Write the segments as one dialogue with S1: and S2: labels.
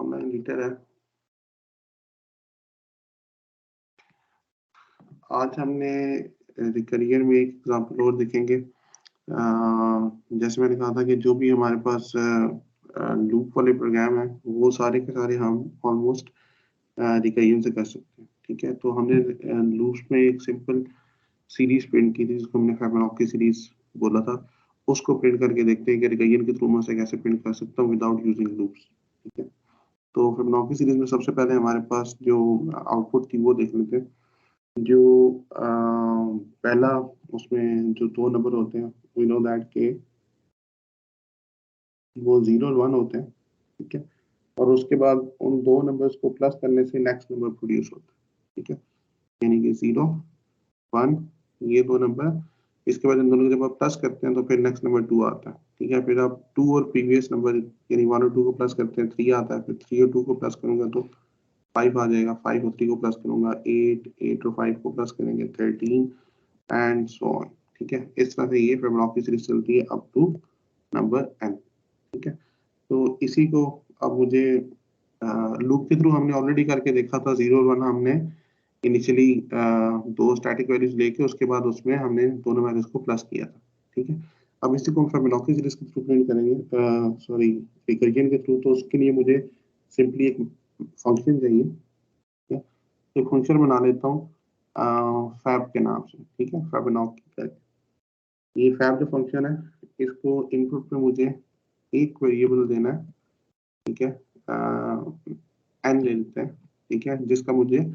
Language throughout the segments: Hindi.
S1: ऑनलाइन लीटर है। आज हमने करियर में एक एग्जाम्पल और देखेंगे। जैसे मैंने कहा था कि जो भी हमारे पास लूप वाले प्रोग्राम है वो सारे के सारे हम ऑलमोस्ट रिकरियन से कर सकते हैं। ठीक है, तो हमने लूप्स में एक सिंपल सीरीज प्रिंट की थी जिसको हमने फिबोनाची सीरीज बोला था। उसको प्रिंट करके देखते हैं कि रिकरियन के थ्रू मैं से कैसे प्रिंट कर सकता हूँ विदाउट यूजिंग लूप्स। ठीक है, तो फिबोनाची सीरीज में सबसे पहले हमारे पास जो आउटपुट थी वो देख लेते हैं। जो पहला उसमें जो दो नंबर होते हैं वी नो दैट के वो 0 और 1 होते हैं। ठीक है, और उसके बाद उन दो नंबर्स को प्लस करने से नेक्स्ट नंबर प्रोड्यूस होता है। ठीक है, यानी कि 0 1 ये दो नंबर, इसके बाद इन दोनों को जब आप प्लस करते हैं तो फिर नेक्स्ट नंबर 2 आता है। ठीक है, फिर आप 2 और प्रीवियस नंबर यानी 1 और 2 को प्लस करते हैं 3 आता है, फिर 3 और 2 को प्लस करूंगा तो 5 आ जाएगा, 5 और 3 को प्लस करूंगा 8, 8 और 5 को प्लस करेंगे 13 एंड सो ऑन। ठीक है, इस तरह से ये फिबोनाची सीरीज चलती है अप टू नंबर n। ठीक है, तो इसी को अब मुझे लूप के थ्रू हमने ऑलरेडी करके देखा था। 0 और 1 हमने इनिशियली दो स्टैटिक वैल्यूज लेके उसके बाद उसमें हमने दोनों वैल्यूज को प्लस किया था। ठीक है, अब इसी को हम फिबोनाची सीरीज के थ्रू प्रिंट करेंगे, सॉरी रिकरियन के थ्रू। तो उसके लिए मुझे सिंपली एक फंक्शन चाहिए। ठीक है, एक फंक्शन बना लेता हूँ फैब के नाम से। ठीक है, फिबोनाची का ये फैब जो फंक्शन है इसको इनपुट में मुझे एक वेरिएबल देना है। ठीक है, एन ले लेते हैं। ठीक है, जिसका मुझे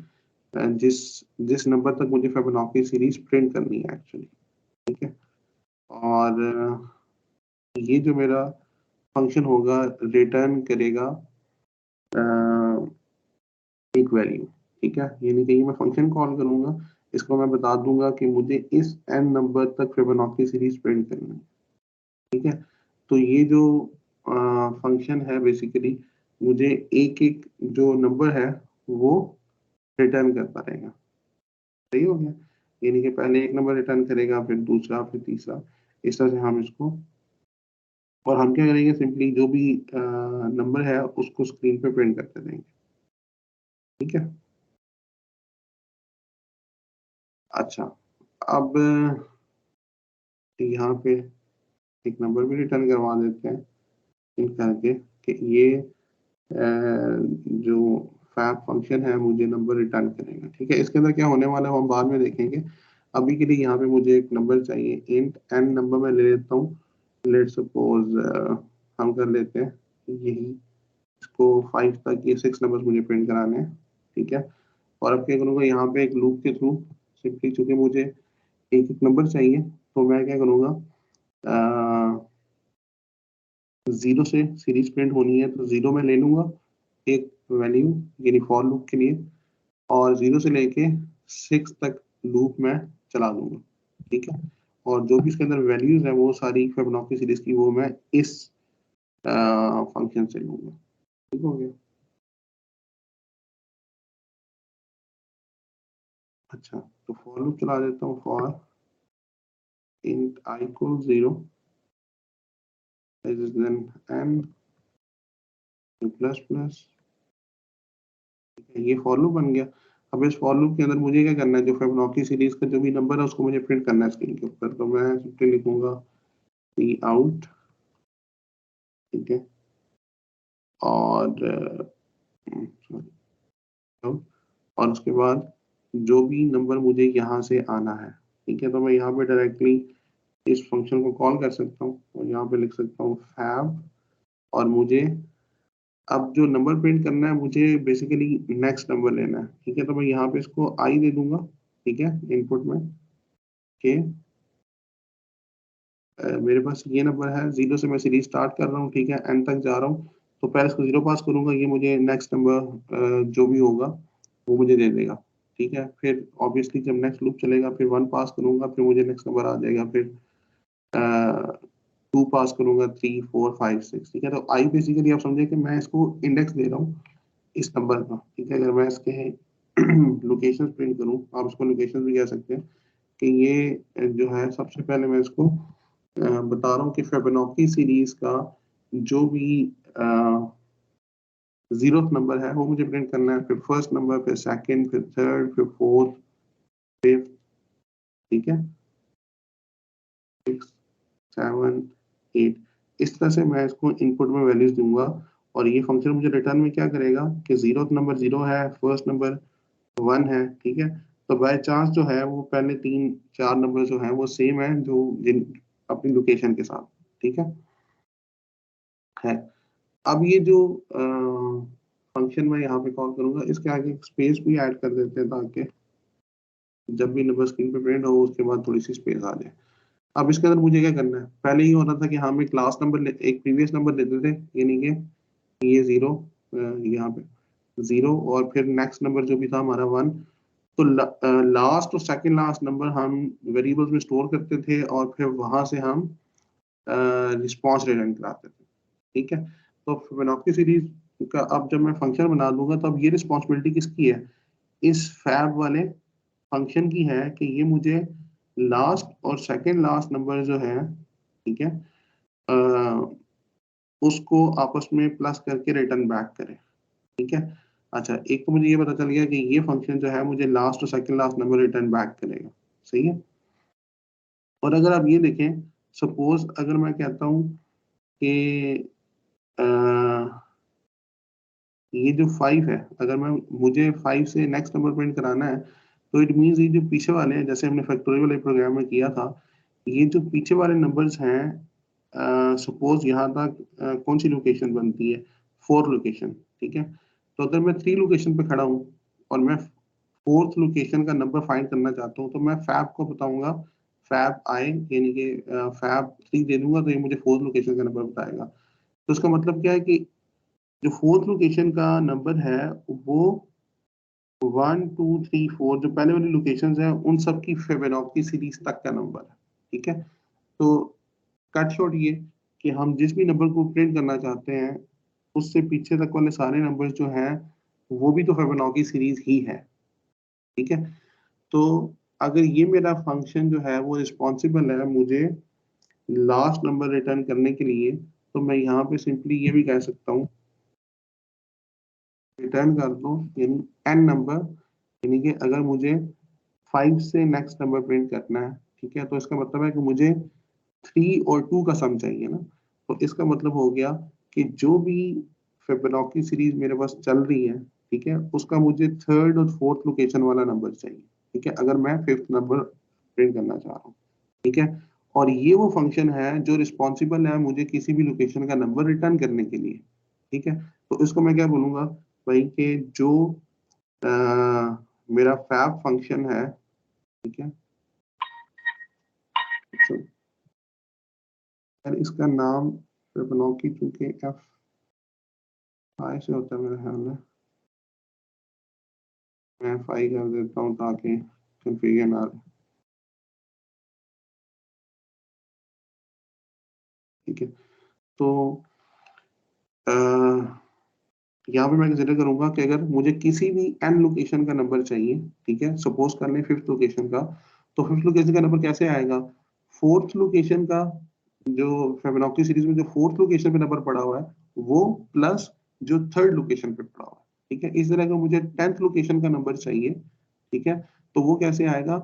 S1: जिस जिस नंबर तक मुझे फिबोनाची सीरीज प्रिंट करनी है एक्चुअली। ठीक है, और ये जो मेरा फंक्शन होगा रिटर्न करेगा एक वैल्यू। ठीक है, यानी कि मैं फंक्शन कॉल करूंगा, इसको मैं बता दूंगा कि मुझे इस n नंबर तक फिबोनाची सीरीज प्रिंट करनी है। ठीक है, तो ये जो फंक्शन है बेसिकली मुझे एक एक जो नंबर है वो रिटर्न करता रहेगा। सही हो गया, यानी कि पहले एक नंबर रिटर्न करेगा, फिर दूसरा, फिर तीसरा, इस तरह से हम इसको। और हम क्या करेंगे, सिंपली जो भी नंबर है उसको स्क्रीन पे प्रिंट करते रहेंगे। ठीक है, अच्छा, अब यहाँ पे एक नंबर भी रिटर्न करवा देते हैं प्रिंट करके कि ये जो फैब फंक्शन है मुझे नंबर रिटर्न करेगा। ठीक है, इसके अंदर क्या होने वाला है वो हम बाद में देखेंगे। अभी के लिए यहाँ पे मुझे एक नंबर चाहिए, इंट n नंबर मैं ले लेता हूँ। लेट सपोज हम कर लेते हैं यही, इसको 5 तक ये 6 नंबर मुझे प्रिंट कराने हैं। ठीक है, और अब क्या करूँगा, यहाँ पे एक लूप के थ्रू सिंपली चूंकि मुझे एक एक नंबर चाहिए तो मैं क्या करूँगा, 0 से सीरीज प्रिंट होनी है तो 0 में ले लूंगा एक वैल्यू यानी फॉर लूप के लिए, और 0 से लेके 6 तक लूप में चला दूंगा। ठीक है, और जो भी इसके अंदर वैल्यूज है वो सारी फिबोनाची सीरीज की वो मैं इस फंक्शन से लूंगा। ठीक हो गया, अच्छा, तो फॉर लूप चला देता हूँ। फॉर इंट i को 0 देन n प्लस प्लस, ये फॉर लूप बन गया। अब इस फॉर लूप के अंदर मुझे क्या करना है, जो फिबोनाची सीरीज का जो भी नंबर है उसको मुझे प्रिंट करना है स्क्रीन के ऊपर। तो मैं सिंपली लिखूंगा सी आउट। ठीक है, और और उसके बाद जो भी नंबर मुझे यहाँ से आना है, ठीक है, तो मैं यहाँ पे डायरेक्टली इस फंक्शन को कॉल कर सकता हूँ और यहाँ पे लिख सकता हूँ फैब, और मुझे अब जो नंबर प्रिंट करना है मुझे बेसिकली नेक्स्ट नंबर लेना है। ठीक है, तो मैं यहाँ पे इसको आई दे दूंगा। ठीक है, इनपुट में के मेरे पास ये नंबर है, 0 से मैं सीरीज स्टार्ट कर रहा हूँ। ठीक है, एन तक जा रहा हूँ, तो पहले इसको 0 पास करूंगा, ये मुझे नेक्स्ट नंबर जो भी होगा वो मुझे दे देगा। ठीक है, फिर ऑब्वियसली जब नेक्स्ट लूप चलेगा फिर 1 पास करूंगा, फिर मुझे नेक्स्ट नंबर आ जाएगा, फिर 2 पास करूंगा, 3 4 5 6। ठीक है, तो आई बेसिकली आप समझे कि मैं इसको इंडेक्स दे रहा हूँ इस नंबर का। ठीक है, अगर मैं इसके लोकेशन प्रिंट करूँ, आप इसको लोकेशन भी कह सकते हैं, कि ये जो है सबसे पहले मैं इसको बता रहा हूँ कि फिबोनाची सीरीज का जो भी जीरोथ नंबर है वो मुझे प्रिंट करना है, फिर फर्स्ट नंबर, फिर सेकंड, फिर थर्ड, फिर फोर्थ, फिफ्थ, ठीक है, 6, 7, 8, इस तरह से मैं इसको इनपुट में वैल्यूज दूंगा और ये फंक्शन मुझे रिटर्न में क्या करेगा कि जीरोथ नंबर 0 है, फर्स्ट नंबर 1 है, ठीक है। तो बाय चांस जो है वो पहले 3-4 नंबर जो है वो सेम है जो जिन अपनी लोकेशन के साथ, ठीक है। अब ये जो फंक्शन मैं यहाँ पे कॉल करूंगा इसके आगे स्पेस भी ऐड कर देते हैं ताकि जब भी नंबर स्क्रीन पे प्रिंट हो उसके बाद थोड़ी सी स्पेस आ जाए। अब इसके अंदर मुझे क्या करना है, पहले ये होता था कि हम एक क्लास नंबर एक प्रीवियस नंबर देते थे, यानी कि ये 0, यहाँ पे 0 और फिर नेक्स्ट नंबर जो भी था हमारा 1। तो लास्ट और सेकंड लास्ट नंबर हम वेरिएबल्स में स्टोर करते थे और फिर वहां से हम रिस्पॉन्स रिटर्न कराते थे, ठीक है। तो फिबोनाची सीरीज का अब जब मैं फंक्शन बना दूंगा तो अब ये रिस्पॉन्सिबिलिटी किसकी है, इस फैब वाले फंक्शन की है कि ये मुझे लास्ट और सेकंड लास्ट नंबर जो है, ठीक है, उसको आपस में प्लस करके रिटर्न बैक करें, ठीक है। अच्छा, एक तो मुझे ये पता चल गया कि ये फंक्शन जो है मुझे लास्ट और second last number return back करेगा, सही है। और अगर आप ये देखें, सपोज अगर मैं कहता हूँ कि ये जो 5 है, अगर मैं मुझे 5 से नेक्स्ट नंबर प्रिंट कराना है तो इट मीन्स ये जो पीछे वाले हैं, जैसे हमने फैक्टोरियल वाले प्रोग्राम में किया था, ये जो पीछे वाले नंबर्स हैं, सपोज यहाँ तक कौन सी लोकेशन बनती है, 4 लोकेशन, ठीक है। तो अगर मैं 3 लोकेशन पे खड़ा हूँ और मैं 4th लोकेशन का नंबर फाइंड करना चाहता हूँ तो मैं फैब को बताऊंगा, फैब आई यानी कि फैब 3 दे दूंगा तो ये मुझे 4th लोकेशन का नंबर बताएगा। तो उसका मतलब क्या है कि जो 4th लोकेशन का नंबर है वो 1, 2, 3, 4 जो पहले वाली लोकेशन है उन सब की फिबोनाची सीरीज तक का नंबर है, ठीक है। तो कट शॉर्ट ये कि हम जिस भी नंबर को प्रिंट करना चाहते हैं उससे पीछे तक वाले सारे नंबर जो हैं वो भी तो फिबोनाची सीरीज ही है, ठीक है। तो अगर ये मेरा फंक्शन जो है वो रिस्पॉन्सिबल है मुझे लास्ट नंबर रिटर्न करने के लिए, तो मैं यहाँ पे सिंपली ये भी कह सकता हूँ रिटर्न कर दो यानी एन नंबर, यानी कि अगर मुझे 5 से नेक्स्ट नंबर प्रिंट करना है, ठीक है, तो इसका मतलब है कि मुझे 3 और 2 का सम चाहिए ना। तो इसका मतलब हो गया कि जो भी फिबोनाची सीरीज मेरे पास चल रही है, ठीक है, उसका मुझे थर्ड और फोर्थ लोकेशन वाला नंबर चाहिए, ठीक है, अगर मैं फिफ्थ नंबर प्रिंट करना चाह रहा हूँ, ठीक है। और ये वो फंक्शन है जो रिस्पॉन्सिबल है मुझे किसी भी लोकेशन का नंबर रिटर्न करने के लिए, ठीक है। तो इसको मैं क्या बोलूंगा भाई कि जो अ, मेरा फैब फंक्शन है, ठीक है, तो यार इसका नाम फिबोनाची चूंकि एफ आई से होता है मेरे ख्याल में, मैं एफ आई कर देता हूँ ताकि कंफ्यूजन ना रहे, ठीक है। तो यहाँ पे मैं कंसिडर करूंगा कि अगर मुझे किसी भी एन लोकेशन का नंबर चाहिए, ठीक है, सपोज कर लें फिफ्थ लोकेशन का, तो फिफ्थ लोकेशन का नंबर कैसे आएगा, फोर्थ लोकेशन का जो फिबोनाची सीरीज में जो फोर्थ लोकेशन पे नंबर पड़ा हुआ है वो प्लस जो थर्ड लोकेशन पे पड़ा हुआ है, ठीक है। इस तरह का मुझे 10th लोकेशन का नंबर चाहिए, ठीक है, तो वो कैसे आएगा,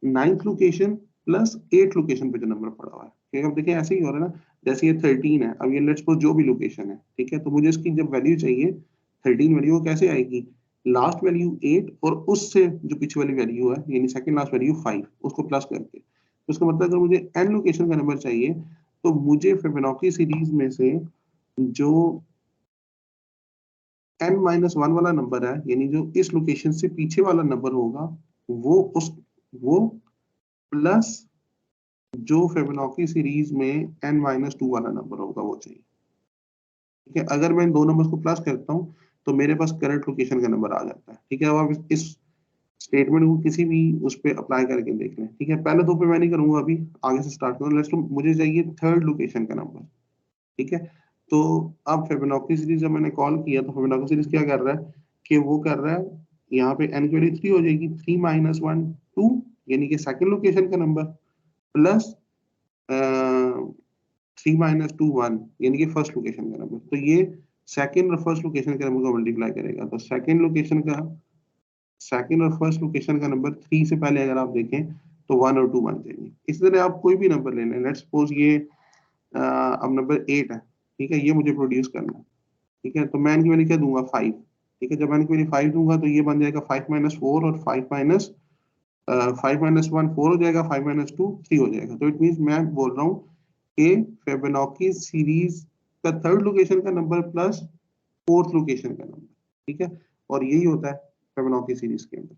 S1: 9th location plus 8th location पे जो नंबर पड़ा हुआ है, ठीक है। अब देखिए ऐसे ही हो रहा है ना, जैसे ये 13 है, अब ये लेट्स सपोज जो भी लोकेशन है, ठीक है, तो मुझे इसकी जब वैल्यू चाहिए 13 वैल्यू कैसे आएगी, लास्ट वैल्यू 8 और उससे जो पीछे वाली वैल्यू है यानी सेकंड लास्ट वैल्यू 5 उसको प्लस करके, तो इसका मतलब अगर मुझे एन लोकेशन का नंबर चाहिए तो मुझे फिबोनाची सीरीज में से जो n माइनस वन वाला नंबर है यानी जो इस लोकेशन से पीछे वाला नंबर होगा वो उस वो प्लस जो फिबोनाची सीरीज में n-2 वाला नंबर होगा वो चाहिए, ठीक है। अगर मैं इन दो नंबर्स को प्लस करता हूँ तो मेरे पास करंट लोकेशन का नंबर आ जाता है, ठीक है। अब आप इस स्टेटमेंट को किसी भी उस पर अप्लाई करके देख लें, ठीक है। पहले दो पे मैं नहीं करूंगा, अभी आगे से स्टार्ट करूंगा। लेट्स मुझे चाहिए थर्ड लोकेशन का नंबर, ठीक है। तो अब फिबोनाची सीरीज जब मैंने कॉल किया तो फिबोनाची सीरीज क्या कर रहा है कि वो कर रहा है यहाँ पे n की वैल्यू 3 हो जाएगी, 3 माइनस 1 2 यानी कि सेकंड लोकेशन का नंबर प्लस 3 माइनस 2 1 यानी कि फर्स्ट लोकेशन का नंबर। तो ये सेकंड और फर्स्ट लोकेशन के नंबर को मल्टीप्लाई करेगा। तो सेकंड और फर्स्ट लोकेशन का नंबर 3 से पहले अगर आप देखें तो 1 और 2 बन जाएंगे। इसी तरह आप कोई भी नंबर ले लें, लेट्स सपोज ये अब नंबर 8 है, ठीक है, ये मुझे प्रोड्यूस करना है, ठीक है, तो मैं इनकी वैल्यू क्या दूंगा 5, ठीक है, जब मैं इनकी वैल्यू 5 दूंगा तो ये बन जाएगा 5 - 4 और 5 - 1 4 हो जाएगा, 5 - 2 3 हो जाएगा। तो इट मीन्स मैं बोल रहा हूँ कि फेबोनाची सीरीज का थर्ड लोकेशन का नंबर प्लस फोर्थ लोकेशन का नंबर, ठीक है, और यही होता है फेबोनाची सीरीज के अंदर,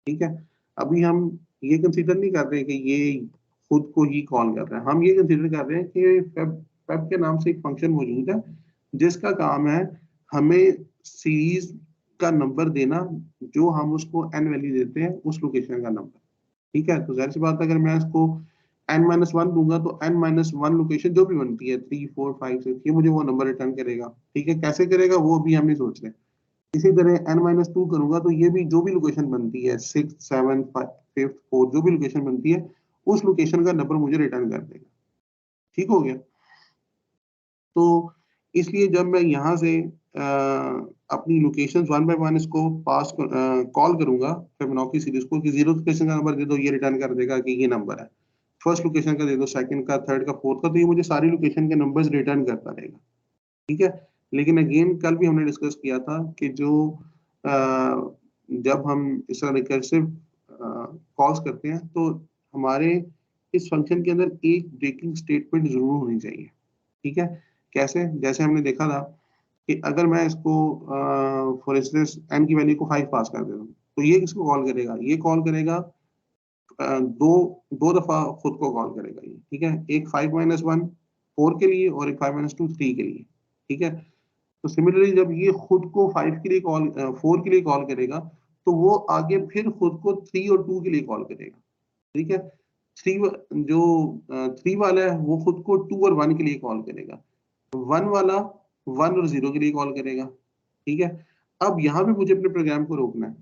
S1: ठीक है। अभी हम ये कंसीडर नहीं कर रहे कि ये खुद को ही कॉल कर रहा है, हम ये कंसीडर कर रहे हैं कि फेब के नाम से एक फंक्शन मौजूद है जिसका काम है हमें सीरीज का नंबर देना, जो हम उसको n वैल्यू देते हैं उस लोकेशन का नंबर, ठीक है। तो जाहिर सी बात है अगर मैं इसको n-1 दूंगा तो n-1 लोकेशन जो भी बनती है 3 4 5 6 ये मुझे वो नंबर रिटर्न करेगा, ठीक है। कैसे करेगा वो अभी हम नहीं सोच रहे। इसी तरह n-2 करूंगा तो ये भी जो भी लोकेशन बनती है 6 7 5 4 जो भी लोकेशन बनती है उस लोकेशन का नंबर मुझे रिटर्न कर देगा, ठीक हो गया। तो इसलिए जब मैं यहाँ से अपनी लोकेशन 1 बाय 1 इसको पास कॉल करूंगा फिबोनाची सीरीज को कि जीरो लोकेशन का नंबर दे दो, ये रिटर्न कर देगा कि ये नंबर है, फर्स्ट लोकेशन का दे दो, सेकंड का, थर्ड का, फोर्थ का, तो ये मुझे सारी लोकेशन के नंबर्स रिटर्न करता रहेगा, ठीक है। लेकिन अगेन कल भी हमने डिस्कस किया था कि जो जब हम इस तरह रिकर्सिव कॉल्स करते हैं तो हमारे इस फंक्शन के अंदर एक ब्रेकिंग स्टेटमेंट जरूर होनी चाहिए, ठीक है। कैसे? जैसे हमने देखा था कि अगर मैं इसको फॉर इंस्टेंस n की वैल्यू को 5 पास कर देता हूँ तो ये किसको कॉल करेगा, ये कॉल करेगा दो दो दफा खुद को कॉल करेगा ये, ठीक है, एक 5 - 1 4 के लिए और एक 5 - 2 3 के लिए, ठीक है। तो सिमिलरली जब ये खुद को 5 के लिए कॉल 4 के लिए कॉल करेगा तो वो आगे फिर खुद को 3 और 2 के लिए कॉल करेगा, ठीक है। 3 जो 3 वाला है वो खुद को 2 और 1 के लिए कॉल करेगा, 1 वाला 1 और 0 के लिए कॉल करेगा, ठीक है। अब यहाँ पे मुझे अपने प्रोग्राम को रोकना है,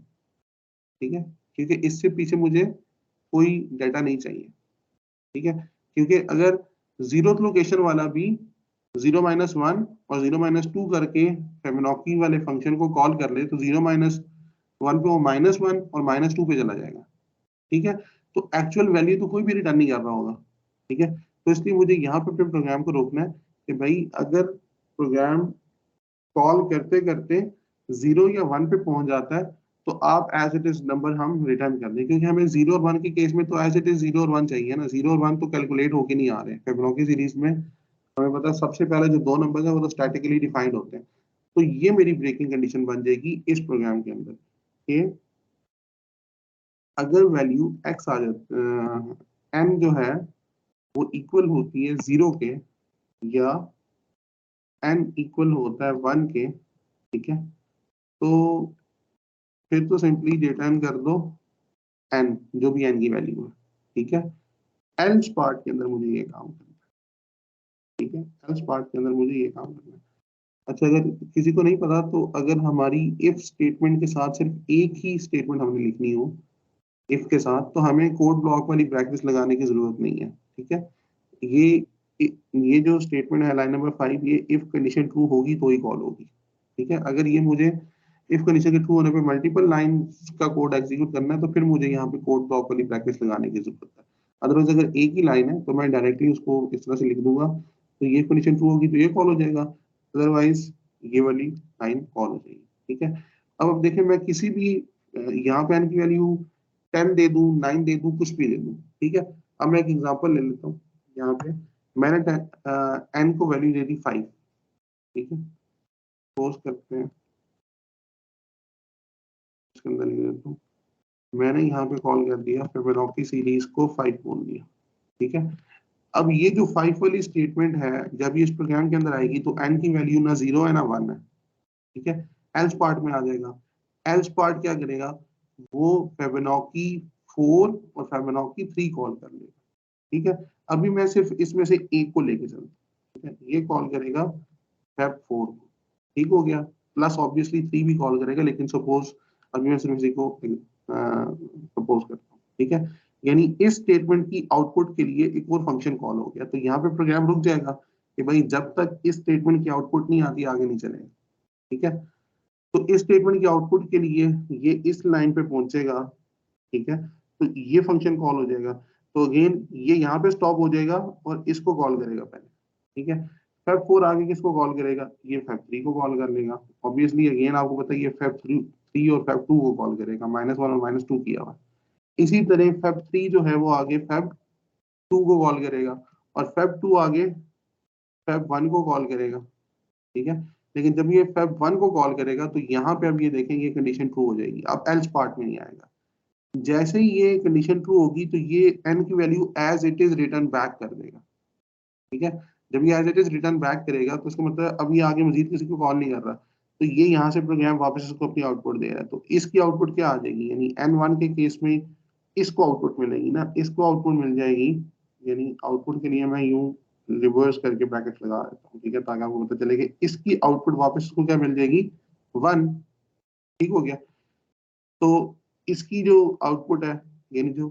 S1: ठीक है, क्योंकि इससे पीछे मुझे कोई डाटा नहीं चाहिए, ठीक है, क्योंकि अगर जीरोथ लोकेशन वाला भी 0 - 1 और 0 - 2 करके फिबोनाची वाले फंक्शन को कॉल कर ले तो 0 - 1 पे वो -1 और -2 पे चला जाएगा, ठीक है। तो एक्चुअल वैल्यू तो कोई भी रिटर्न नहीं कर रहा होगा, ठीक है। तो इसलिए मुझे यहाँ पे अपने प्रोग्राम को रोकना है कि भाई अगर प्रोग्राम कॉल करते करते 0 या 1 पे पहुंच जाता है तो आप एज इट इज नंबर हम रिटर्न कर दें, क्योंकि हमें 0 और 1 के केस में तो एज इट इज 0 और 1 चाहिए ना, 0 और 1 तो कैलकुलेट होके नहीं आ रहे हैं फिबोनाची सीरीज में। हमें पता है सबसे पहले जो दो नंबर है वो तो स्टैटिकली डिफाइंड होते हैं। तो ये मेरी ब्रेकिंग कंडीशन बन जाएगी इस प्रोग्राम के अंदर कि अगर वैल्यू x आ जाती n जो है वो इक्वल होती है 0 के या n इक्वल होता है 1 के, ठीक है, तो फिर तो सिंपली रिटर्न कर दो n जो भी n की वैल्यू है, ठीक है। एल्स पार्ट के अंदर मुझे ये काम करना है, ठीक है, एल्स पार्ट के अंदर मुझे ये काम करना है। अच्छा अगर किसी को नहीं पता तो अगर हमारी इफ स्टेटमेंट के साथ सिर्फ एक ही स्टेटमेंट हमने लिखनी हो इफ के साथ तो हमें कोड ब्लॉक वाली ब्रैकेट्स लगाने की जरूरत नहीं है, ठीक है। ये ये जो स्टेटमेंट है लाइन नंबर 5 ये इफ कंडीशन ट्रू होगी तो ही कॉल होगी, ठीक है। अगर ये मुझे इफ कंडीशन के ट्रू होने पे मल्टीपल लाइंस का कोड एग्जीक्यूट करना है तो फिर मुझे यहाँ पे कोड ब्लॉक वाली ब्रैकेट्स लगाने की जरूरत है। अदरवाइज अगर एक ही लाइन है तो मैं डायरेक्टली उसको इस तरह से लिख दूंगा तो ये कंडीशन ट्रू होगी तो ये कॉल हो जाएगा, अदरवाइज ये वाली लाइन कॉल हो जाएगी, ठीक है। अब देखें मैं किसी भी यहाँ पे n की वैल्यू 10 दे दूं 9 दे दूं कुछ भी दे दूं, ठीक है। अब मैं एक एग्जांपल ले लेता हूँ, यहाँ पे मैंने n को वैल्यू दे दी 5, ठीक है, सपोज करते हैं इसके अंदर लिख देता हूँ, मैंने यहाँ पे कॉल कर दिया फिबोनाची सीरीज को 5 बोल दिया, ठीक है। अब ये जो 5 वाली स्टेटमेंट है जब ये इस प्रोग्राम के अंदर आएगी तो n की वैल्यू ना 0 है ना 1 है, ठीक है। एल्स पार्ट में आ जाएगा, एल्स पार्ट क्या करेगा वो फिबोनाची 4 और फिबोनाची 3 कॉल कर लेगा, ठीक है। अभी मैं सिर्फ इसमें से एक को लेके चलता हूं, ठीक है, ये कॉल करेगा फैब 4 को, ठीक हो गया, प्लस ऑब्वियसली 3 भी कॉल करेगा, लेकिन सपोज अभी मैं सिर्फ इसी को सपोज करता हूँ, ठीक है। यानी इस स्टेटमेंट की आउटपुट के लिए एक और फंक्शन कॉल हो गया, तो यहाँ पे प्रोग्राम रुक जाएगा कि भाई जब तक इस स्टेटमेंट की आउटपुट नहीं आती आगे नहीं चलेगा, ठीक है। तो इस स्टेटमेंट की आउटपुट के लिए ये इस लाइन पे पहुंचेगा, ठीक है, तो ये फंक्शन कॉल हो जाएगा। तो अगेन ये यहाँ पे स्टॉप हो जाएगा और इसको कॉल करेगा पहले, ठीक है। फैब 4 आगे किसको कॉल करेगा, ये फैब 3 को कॉल कर लेगा ऑब्वियसली। अगेन आपको पता है ये फैब 3 और फैब 2 को कॉल करेगा, -1 और -2 किया हुआ। इसी तरह फैब 3 जो है वो आगे फैब 2 को कॉल करेगा और फैब 2 आगे फैब 1 को कॉल करेगा, ठीक है। लेकिन जब ये फैब 1 को कॉल करेगा तो यहाँ पे अब ये देखेंगे कंडीशन ट्रू हो जाएगी, अब एल्स पार्ट में नहीं आएगा। जैसे ही ये कंडीशन ट्रू होगी तो ये n की value as it is return back कर देगा, ठीक है। जब ये as it is return back करेगा तो इसका मतलब अब ये आगे मजीद किसी को कॉल नहीं कर रहा, तो ये यहाँ से प्रोग्राम वापस इसको अपनी आउटपुट दे रहा है। तो इसकी आउटपुट क्या आ जाएगी, यानी n1 के केस में इसको आउटपुट मिलेगी ना, इसको आउटपुट मिल जाएगी। यानी आउटपुट के लिए मैं यूं रिवर्स करके ब्रैकेट लगा देता हूँ, ठीक है, ताकि आपको पता चले कि इसकी आउटपुट वापस इसको क्या मिल जाएगी, 1। ठीक हो गया। तो इसकी जो आउटपुट है, यानी जो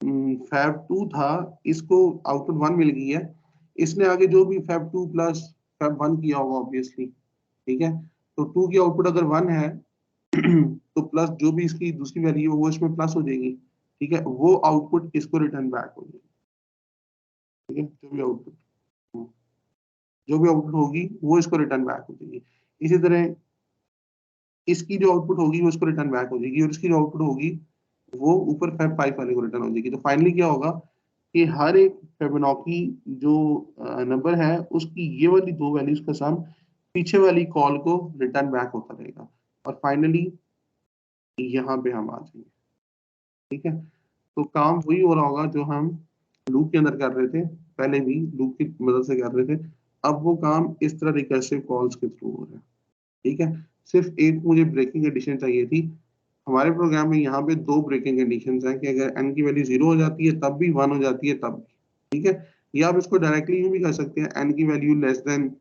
S1: फैब 2 था, इसको आउटपुट 1 मिल गई है। इसने आगे जो भी फैब 2 प्लस फैब 1 किया होगा ऑब्वियसली, ठीक है। तो 2 की आउटपुट अगर 1 है तो प्लस जो भी इसकी दूसरी वैल्यू है वो इसमें प्लस हो जाएगी, ठीक है। वो आउटपुट इसको रिटर्न बैक हो जाएगी, ठीक है। जो भी आउटपुट होगी वो इसको रिटर्न बैक हो जाएगी। इसी तरह इसकी जो आउटपुट होगी वो इसको रिटर्न बैक हो जाएगी और इसकी जो आउटपुट होगी वो ऊपर फैब 5 वाले को रिटर्न हो जाएगी। तो फाइनली क्या होगा कि हर एक फिबोनाची जो नंबर है उसकी ये वाली दो वैल्यूज का सम पीछे वाली कॉल को रिटर्न बैक होता रहेगा और फाइनली यहाँ पे हम आ जाएंगे, ठीक है। तो काम वही हो रहा होगा जो हम लूप के अंदर कर रहे थे, पहले भी लूप की मदद से कर रहे थे। अब वो काम इस तरह रिकर्सिव कॉल्स के थ्रू हो रहा है, ठीक है। सिर्फ एक मुझे ब्रेकिंग कंडीशन चाहिए थी। हमारे प्रोग्राम में यहाँ पे दो ब्रेकिंग कंडीशंस हैं कि अगर n की वैल्यू 0 हो जाती है तब भी, 1 हो जाती है तब भी, ठीक है। या आप इसको डायरेक्टली यूं भी कर सकते हैं, n की value less than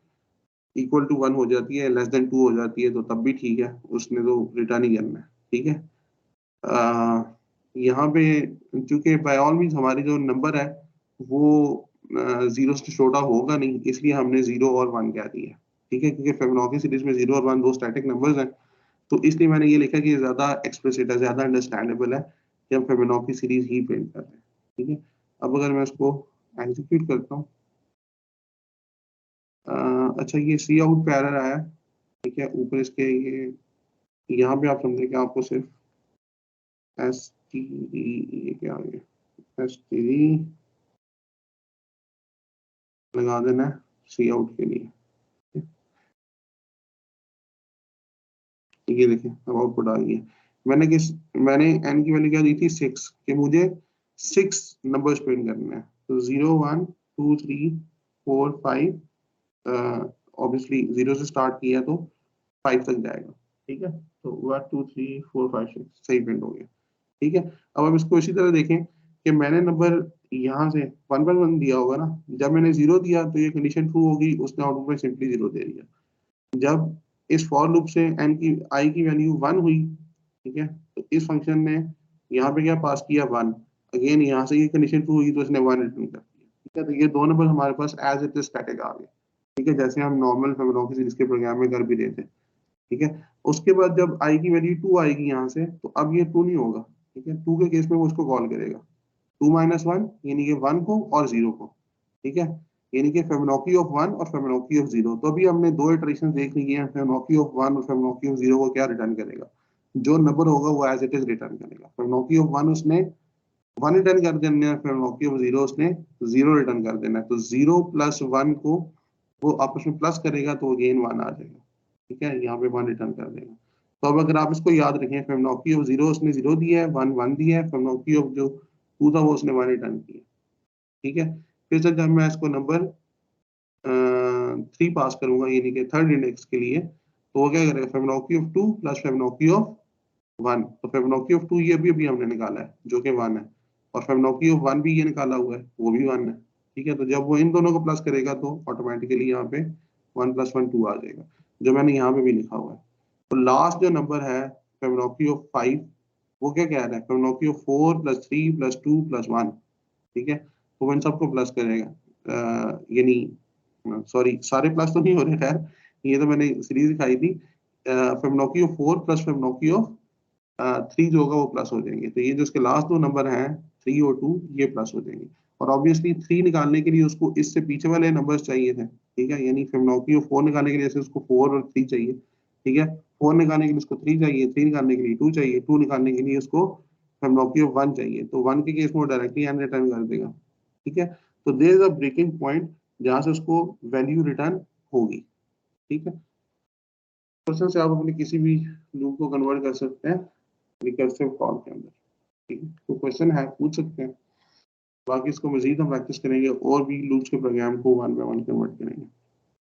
S1: equal to 1 हो जाती है, लेस देन 2 हो जाती है तो तब भी ठीक है, उसने तो रिटर्न ही करना है, ठीक है। यहाँ पे चूंकि बाय ऑल मीन्स हमारी जो नंबर है वो 0 से छोटा होगा नहीं, इसलिए हमने 0 और 1 कह दिया, ठीक है। क्योंकि फिबोनाची सीरीज में 0 और 1 दो स्टैटिक नंबर्स हैं, तो इसलिए मैंने ये लिखा कि ये ज्यादा एक्सप्लिसिट है, ज्यादा अंडरस्टैंडेबल है कि हम फिबोनाची सीरीज ही प्रिंट कर रहे हैं, ठीक है। अब अगर मैं इसको एग्जीक्यूट करता हूँ, अच्छा ये सी आउट पे एरर आया, ठीक है। ऊपर इसके ये यहाँ पे आप समझे कि आपको सिर्फ एस टी ये क्या आ गया, एस टी लगा देना है सी आउट के लिए। ये देखिए अब आउटपुट आ गई है। मैंने एन की वैल्यू क्या दी थी, 6, कि मुझे 6 नंबर्स प्रिंट करने हैं। तो 0 1 2 3 4 5, ऑब्वियसली 0 से स्टार्ट किया तो 5 तक जाएगा, ठीक है। तो 1 2 3 4 5 6 सही प्रिंट हो गया, ठीक है। अब हम इसको इसी तरह देखें कि मैंने नंबर यहाँ से 1 दिया होगा ना, जब मैंने 0 दिया तो ये कंडीशन ट्रू होगी, उसने आउटपुट में सिंपली 0 दे दिया। जब इस फॉर लूप से एन की आई की वैल्यू 1 हुई, ठीक है, तो इस फंक्शन ने यहाँ पे क्या पास किया, 1। अगेन यहाँ से ये कंडीशन ट्रू हुई तो इसने 1 रिटर्न कर दिया, ठीक है। तो ये दो नंबर हमारे पास एज इट इज स्टैटिक आ गए, ठीक है, जैसे हम नॉर्मल फिबोनाची सीरीज के प्रोग्राम में कर भी रहे थे, ठीक है। उसके बाद जब आई की वैल्यू 2 आएगी यहाँ से, तो अब ये 2 नहीं होगा, ठीक है। 2 के केस में वो उसको कॉल करेगा 2 - 1 यानी कि 1 को और 0 को, ठीक है। यानी कि फिबोनाची ऑफ 1 और फिबोनाची ऑफ 0। तो अभी हमने दो इटरेशन देख ली है, फिबोनाची ऑफ 1 और फिबोनाची ऑफ 0 को क्या रिटर्न करेगा, जो नंबर होगा वो एज इट इज रिटर्न करेगा। फिबोनाची ऑफ 1 उसने 1 रिटर्न कर देना है, फिबोनाची ऑफ 0 उसने 0 रिटर्न कर देना है। तो 0 + 1 को वो आपस में प्लस करेगा तो अगेन 1 आ जाएगा, ठीक है। यहाँ पे 1 रिटर्न कर देगा। तो अब अगर आप इसको याद रखें, फिबोनाची ऑफ 0 उसने 0 दिया है, 1 1 दिया है, फिबोनाची ऑफ जो 2 था वो उसने 1 रिटर्न किया, ठीक है। फिर से जब मैं इसको नंबर 3 पास करूंगा यानी कि थर्ड इंडेक्स के लिए, तो वो क्या करेगा, फिबोनाची ऑफ 2 + फिबोनाची ऑफ 1। तो फिबोनाची ऑफ 2 ये भी हमने निकाला है जो कि 1 है, और फिबोनाची ऑफ 1 भी ये निकाला हुआ है वो भी 1 है, ठीक है। तो जब वो इन दोनों को प्लस करेगा तो ऑटोमेटिकली यहाँ पे 1 + 1 2 आ जाएगा, जो मैंने यहाँ पे भी लिखा हुआ है। तो लास्ट जो नंबर है फिबोनाची ऑफ 5, वो क्या कह रहा है, फिबोनाची ऑफ 4 + 3 + 2 + 1, ठीक है। तो वो इन सबको प्लस करेगा, यानी सॉरी सारे प्लस तो नहीं हो रहे खैर, ये तो मैंने सीरीज दिखाई थी, Fibonacci of 4 plus Fibonacci of 3 जो होगा वो प्लस हो जाएंगे। तो ये जो इसके लास्ट दो नंबर हैं 3 और 2 ये प्लस हो जाएंगे। और ऑब्वियसली 3 निकालने के लिए उसको इससे पीछे वाले नंबर्स चाहिए थे, ठीक है, यानी फिबोनाची ऑफ 4 निकालने के लिए जैसे उसको 4 और 3 चाहिए, ठीक है, 4 निकालने के लिए उसको 3 चाहिए, 3 निकालने के लिए 2 चाहिए, 2 निकालने के लिए उसको फिबोनाची ऑफ 1 चाहिए। तो 1 के केस में वो डायरेक्टली एन रिटर्न कर देगा, ठीक है। तो there is a breaking point जहां से उसको वैल्यू रिटर्न होगी, ठीक है। क्वेश्चन से आप अपने किसी भी लूप को कन्वर्ट कर सकते हैं रिकर्सिव कॉल के अंदर, ठीक है। तो क्वेश्चन है पूछ सकते हैं, बाकी इसको मजीद हम प्रैक्टिस करेंगे और भी लूप्स के प्रोग्राम को वन बाय वन कन्वर्ट करेंगे।